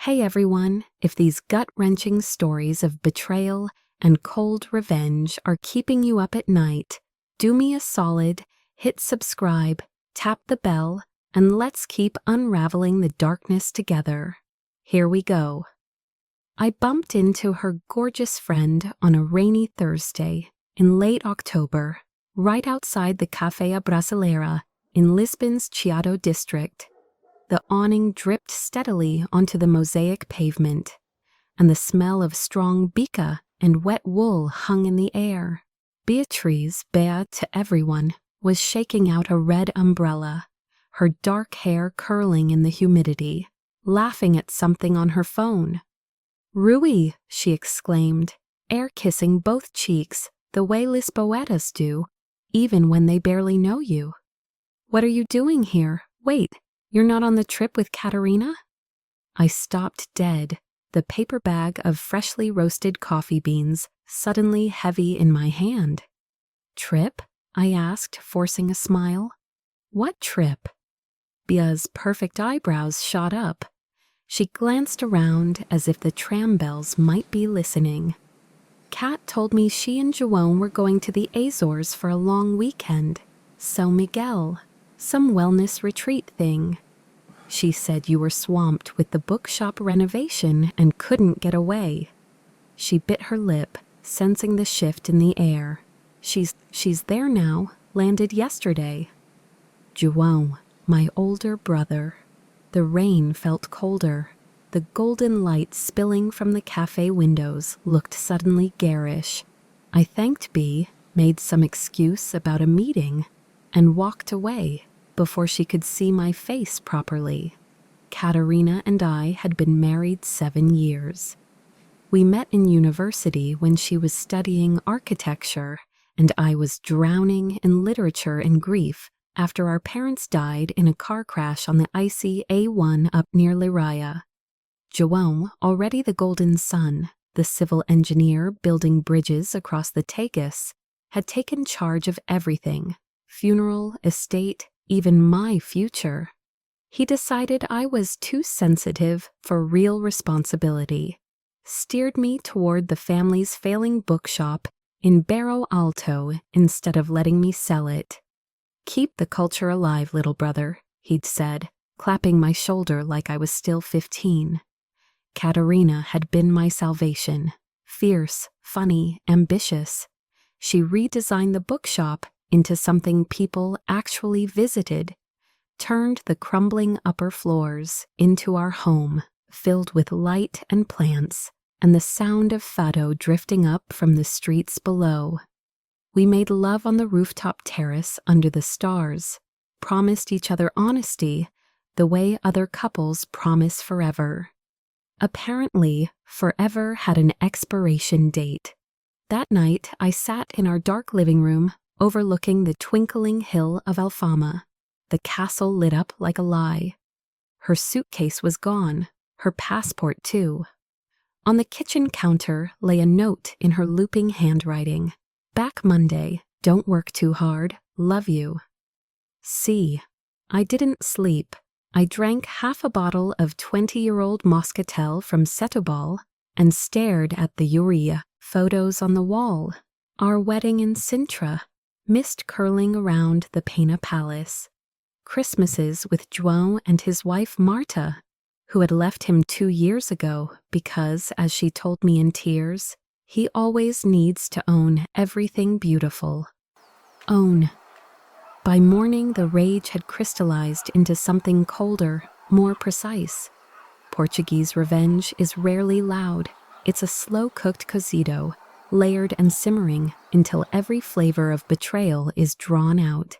Hey everyone, if these gut-wrenching stories of betrayal and cold revenge are keeping you up at night, do me a solid, hit subscribe, tap the bell, and let's keep unraveling the darkness together. Here we go. I bumped into her gorgeous friend on a rainy Thursday in late October, right outside the Café Brasileira in Lisbon's Chiado district. The awning dripped steadily onto the mosaic pavement, and the smell of strong bica and wet wool hung in the air. Beatriz, Bea to everyone, was shaking out a red umbrella, her dark hair curling in the humidity, laughing at something on her phone. "Rui," she exclaimed, air-kissing both cheeks the way Lisboetas do, even when they barely know you. "What are you doing here? Wait, you're not on the trip with Catarina?" I stopped dead, the paper bag of freshly roasted coffee beans suddenly heavy in my hand. "Trip?" I asked, forcing a smile. "What trip?" Bea's perfect eyebrows shot up. She glanced around as if the tram bells might be listening. "Kat told me she and João were going to the Azores for a long weekend. São Miguel. Some wellness retreat thing. She said you were swamped with the bookshop renovation and couldn't get away." She bit her lip, sensing the shift in the air. She's there now, landed yesterday." João, my older brother. The rain felt colder. The golden light spilling from the cafe windows looked suddenly garish. I thanked Bea, made some excuse about a meeting, and walked away before she could see my face properly. Catarina and I had been married 7 years. We met in university when she was studying architecture, and I was drowning in literature and grief after our parents died in a car crash on the icy A1 up near Liraia. João, already the golden son, the civil engineer building bridges across the Tagus, had taken charge of everything: funeral, estate, even my future. He decided I was too sensitive for real responsibility, steered me toward the family's failing bookshop in Barro Alto instead of letting me sell it. "Keep the culture alive, little brother," he'd said, clapping my shoulder like I was still 15. Catarina had been my salvation. Fierce, funny, ambitious. She redesigned the bookshop into something people actually visited, turned the crumbling upper floors into our home, filled with light and plants, and the sound of fado drifting up from the streets below. We made love on the rooftop terrace under the stars, promised each other honesty the way other couples promise forever. Apparently, forever had an expiration date. That night, I sat in our dark living room, overlooking the twinkling hill of Alfama. The castle lit up like a lie. Her suitcase was gone, her passport too. On the kitchen counter lay a note in her looping handwriting. "Back Monday, don't work too hard, love you." See, I didn't sleep. I drank half a bottle of 20-year-old Moscatel from Setúbal and stared at the Uria photos on the wall. Our wedding in Sintra, mist curling around the Pena Palace. Christmases with João and his wife Marta, who had left him 2 years ago because, as she told me in tears, he always needs to own everything beautiful. Own. By morning, the rage had crystallized into something colder, more precise. Portuguese revenge is rarely loud. It's a slow-cooked cozido, layered and simmering until every flavor of betrayal is drawn out.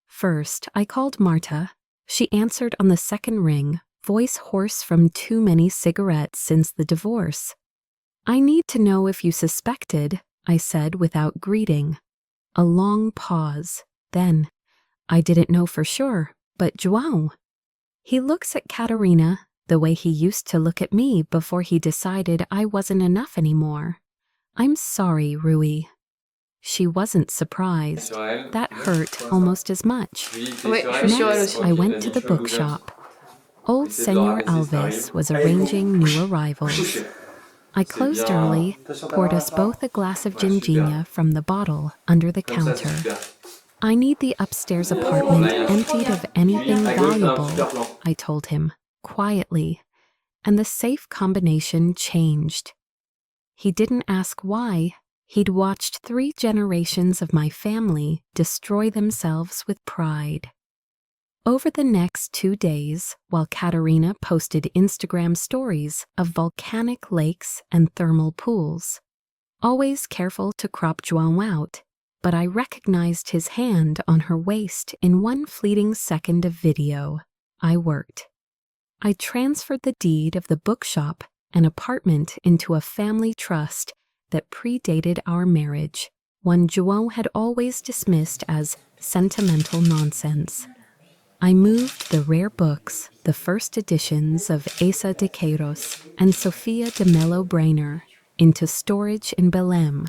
First, I called Marta. She answered on the second ring, voice hoarse from too many cigarettes since the divorce. "I need to know if you suspected," I said without greeting. A long pause. Then, "I didn't know for sure, but João." He looks at Catarina the way he used to look at me before he decided I wasn't enough anymore. "I'm sorry, Rui." She wasn't surprised. That hurt almost as much. Oui, je suis sûre, elle Next, aussi. I went to the bookshop. Old Senor Alves was arranging new arrivals. I closed early, poured us both a glass of ginginha from the bottle under the counter. I need the upstairs apartment emptied of anything valuable, I told him, quietly, and the safe combination changed. He didn't ask why. He'd watched 3 generations of my family destroy themselves with pride. Over the next 2 days, while Katerina posted Instagram stories of volcanic lakes and thermal pools, always careful to crop João out, but I recognized his hand on her waist in one fleeting second of video. I worked. I transferred the deed of the bookshop and apartment into a family trust that predated our marriage, one João had always dismissed as sentimental nonsense. I moved the rare books, the first editions of Asa de Queiroz and Sofia de Mello Brainer, into storage in Belém.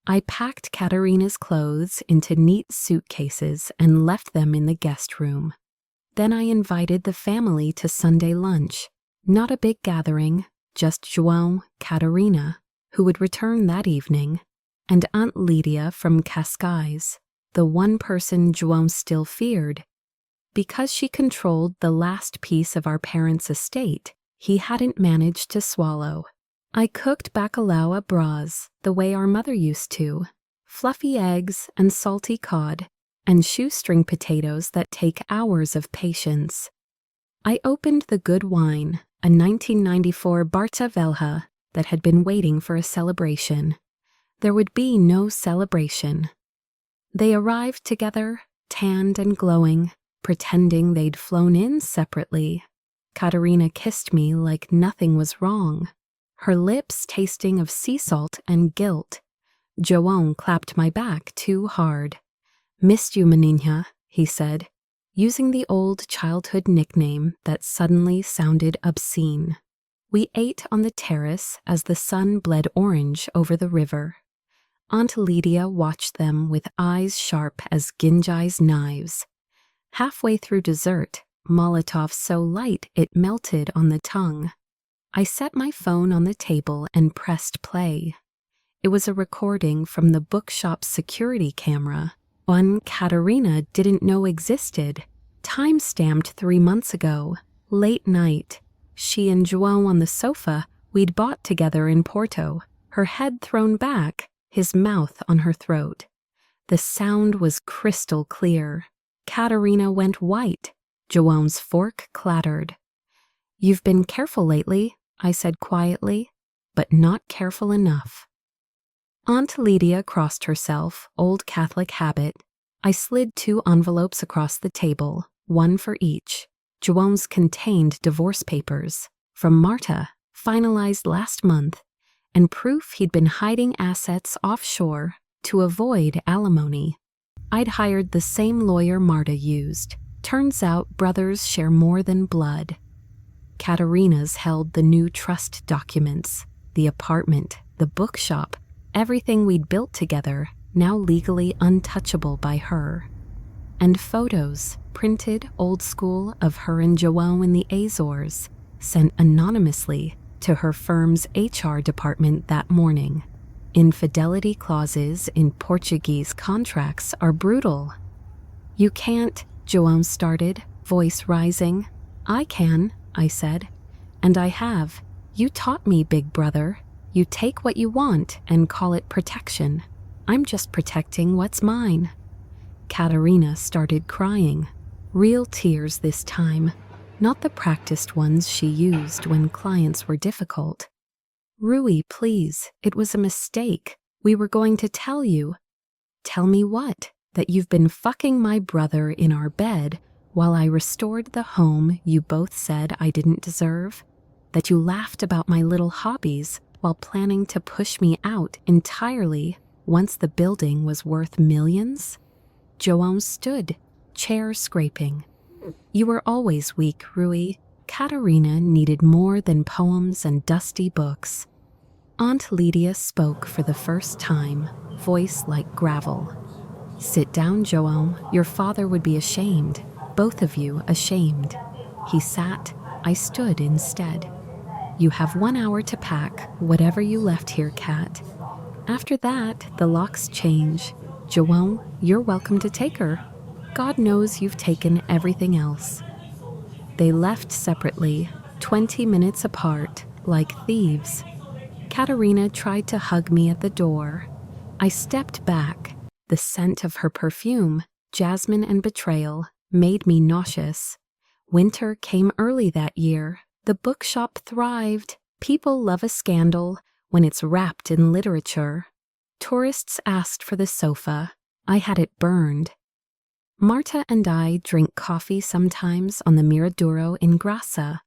I packed Katerina's clothes into neat suitcases and left them in the guest room. Then I invited the family to Sunday lunch. Not a big gathering, just João, Katerina, who would return that evening, and Aunt Lydia from Cascais, the one person João still feared. Because she controlled the last piece of our parents' estate, he hadn't managed to swallow. I cooked bacalhau à brás the way our mother used to, fluffy eggs and salty cod, and shoestring potatoes that take hours of patience. I opened the good wine, a 1994 Barta Velha that had been waiting for a celebration. There would be no celebration. They arrived together, tanned and glowing, pretending they'd flown in separately. Katerina kissed me like nothing was wrong, her lips tasting of sea salt and guilt. João clapped my back too hard. "Missed you, Maninha," he said, using the old childhood nickname that suddenly sounded obscene. We ate on the terrace as the sun bled orange over the river. Aunt Lydia watched them with eyes sharp as Ginjai's knives. Halfway through dessert, Molotov so light it melted on the tongue. I set my phone on the table and pressed play. It was a recording from the bookshop's security camera, one Katerina didn't know existed, time-stamped 3 months ago, late night. She and João on the sofa we'd bought together in Porto, her head thrown back, his mouth on her throat. The sound was crystal clear. Katerina went white. João's fork clattered. "You've been careful lately," I said quietly, "but not careful enough." Aunt Lydia crossed herself, old Catholic habit. I slid 2 envelopes across the table, one for each. João's contained divorce papers, from Marta, finalized last month, and proof he'd been hiding assets offshore to avoid alimony. I'd hired the same lawyer Marta used. Turns out brothers share more than blood. Katerina's held the new trust documents, the apartment, the bookshop, everything we'd built together, now legally untouchable by her. And photos, printed old school, of her and João in the Azores, sent anonymously to her firm's HR department that morning. Infidelity clauses in Portuguese contracts are brutal. "You can't," João started, voice rising. "I can," I said. "And I have. You taught me, big brother. You take what you want and call it protection. I'm just protecting what's mine." Katerina started crying. Real tears this time, not the practiced ones she used when clients were difficult. "Rui, please, it was a mistake. We were going to tell you." "Tell me what? That you've been fucking my brother in our bed while I restored the home you both said I didn't deserve? That you laughed about my little hobbies while planning to push me out entirely once the building was worth millions?" João stood, chair scraping. "You were always weak, Rui. Katerina needed more than poems and dusty books." Aunt Lydia spoke for the first time, voice like gravel. "Sit down, João. Your father would be ashamed. Both of you ashamed." He sat, I stood instead. You have 1 hour to pack whatever you left here, Kat. After that, the locks change. Joan, you're welcome to take her. God knows you've taken everything else. They left separately, 20 minutes apart, like thieves. Katerina tried to hug me at the door. I stepped back. The scent of her perfume, jasmine and betrayal, made me nauseous. Winter came early that year. The bookshop thrived. People love a scandal when it's wrapped in literature. Tourists asked for the sofa. I had it burned. Marta and I drink coffee sometimes on the Miradoro in Grassa,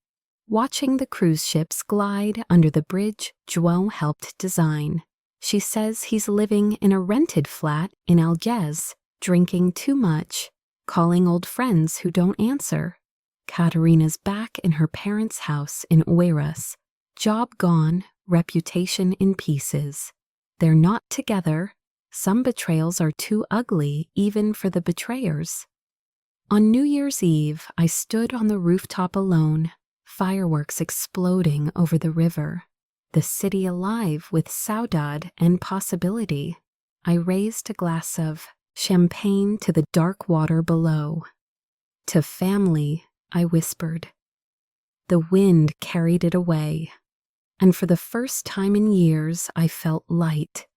watching the cruise ships glide under the bridge João helped design. She says he's living in a rented flat in Algés, drinking too much, calling old friends who don't answer. Katerina's back in her parents' house in Oeiras. Job gone, reputation in pieces. They're not together. Some betrayals are too ugly even for the betrayers. On New Year's Eve, I stood on the rooftop alone, fireworks exploding over the river, the city alive with saudade and possibility. I raised a glass of champagne to the dark water below. To family, I whispered. The wind carried it away, and for the first time in years I felt light.